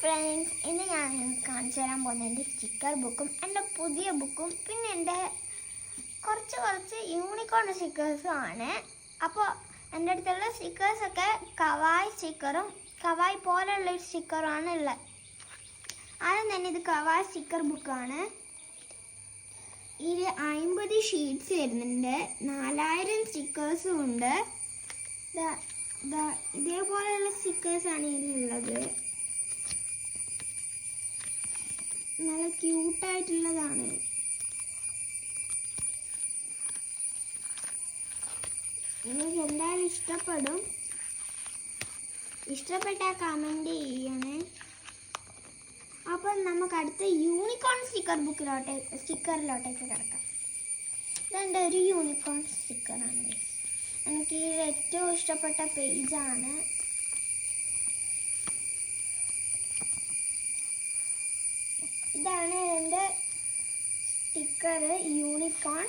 Friends, ഇന്ന് ഞാൻ കാണിച്ചു തരാൻ പോകുന്നത് എൻ്റെ സ്റ്റിക്കർ ബുക്കും എൻ്റെ പുതിയ ബുക്കും പിന്നെ എൻ്റെ കുറച്ച് യൂണിക്കോൺ സ്റ്റിക്കേഴ്സും ആണ്. അപ്പോൾ എൻ്റെ അടുത്തുള്ള സ്റ്റിക്കേഴ്സൊക്കെ കവായ് സ്റ്റിക്കറും കവായ് പോലെയുള്ള ഒരു സ്റ്റിക്കറുമാണ് ഉള്ളത്. ആദ്യം തന്നെ ഇത് കവായ് സ്റ്റിക്കർ ബുക്കാണ്. ഇത് 50 ഷീറ്റ്സ് വരുന്നുണ്ട്, 4000 സ്റ്റിക്കേഴ്സും ഉണ്ട്. ഇതേപോലെയുള്ള സ്റ്റിക്കേഴ്സാണ് ഇതിലുള്ളത്. നല്ല ക്യൂട്ടായിട്ടുള്ളതാണ്. നിങ്ങൾക്ക് എന്തായാലും ഇഷ്ടപ്പെടും. ഇഷ്ടപ്പെട്ടാൽ കമൻറ്റ് ചെയ്യണേ. അപ്പം നമുക്ക് അടുത്ത യൂണിക്കോൺ സ്റ്റിക്കറിലോട്ടേക്ക് കിടക്കാം. ഇതെൻ്റെ ഒരു യൂണിക്കോൺ സ്റ്റിക്കറാണ്. എനിക്ക് ഏറ്റവും ഇഷ്ടപ്പെട്ട പേജാണ്. ഇതാണ് എൻ്റെ സ്റ്റിക്കർ യൂണിക്കോൺ.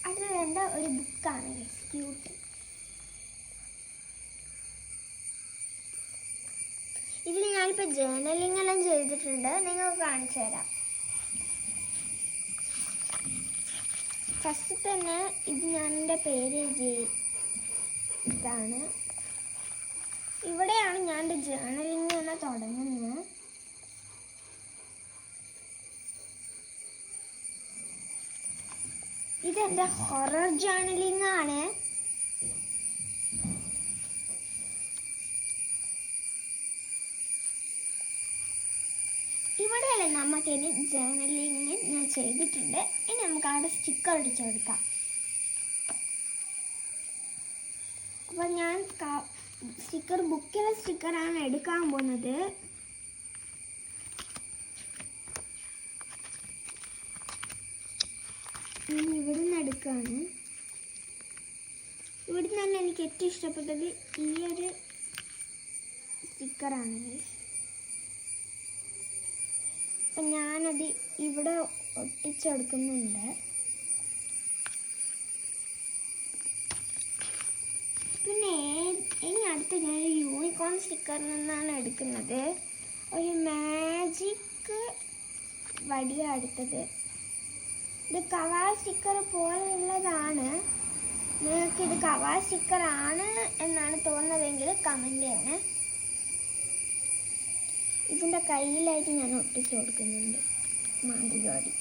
അടുത്തത് എൻ്റെ ഒരു ബുക്കാണ് ക്യൂട്ട്. ഇതിൽ ഞാനിപ്പോൾ ജേർണലിംഗ് എല്ലാം ചെയ്തിട്ടുണ്ട്, നിങ്ങൾക്ക് കാണിച്ചു തരാം. ഫസ്റ്റ് തന്നെ ഇത് ഞാൻ എൻ്റെ പേര് ഇതാണ്. ഇവിടെയാണ് ഞാൻ എൻ്റെ ജേർണലിംഗ് തന്നെ തുടങ്ങുന്നത്. ഇതെൻ്റെ ഹൊറർ ജേർണലിംഗ് ആണ്. ഇവിടെയല്ലേ നമുക്കിനി ജേർണലിംഗ് ഞാൻ ചെയ്തിട്ടുണ്ട്. ഇനി നമുക്ക് അവിടെ സ്റ്റിക്കർ അടിച്ചു കൊടുക്കാം. അപ്പോൾ ഞാൻ ബുക്കിലെ സ്റ്റിക്കറാണ് എടുക്കാൻ പോകുന്നത്. ഞാൻ ഇവിടുന്ന് എടുക്കുകയാണ്. ഇവിടുന്ന് തന്നെ എനിക്ക് ഏറ്റവും ഇഷ്ടപ്പെട്ടത് ഈ ഒരു സ്റ്റിക്കറാണ്. അപ്പം ഞാനത് ഇവിടെ ഒട്ടിച്ചെടുക്കുന്നുണ്ട്. പിന്നെ ഇനി അടുത്ത് ഞാൻ യൂണിക്കോൺ സ്റ്റിക്കറിൽ നിന്നാണ് എടുക്കുന്നത്. ഒരു മാജിക് വടിയാണ് എടുത്തത്. ഇത് കവായ് സ്റ്റിക്കർ പോലുള്ളതാണ്. നിങ്ങൾക്ക് ഇത് കവായ് സ്റ്റിക്കർ ആണ് എന്നാണ് തോന്നുന്നതെങ്കിൽ കമൻറ്റ് ചെയ്യണേ. ഇതിൻ്റെ കയ്യിലായിട്ട് ഞാൻ ഒട്ടിച്ചു കൊടുക്കുന്നുണ്ട് മാതിരി.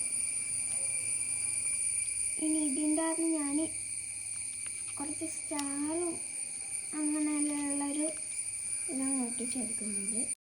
ഇനി ഇതിൻ്റെ അകത്ത് ഞാൻ കുറച്ച് സ്റ്റാറും അങ്ങനെയുള്ളൊരു ഇതാണ് ഒട്ടിച്ചു കൊടുക്കുന്നുണ്ട്.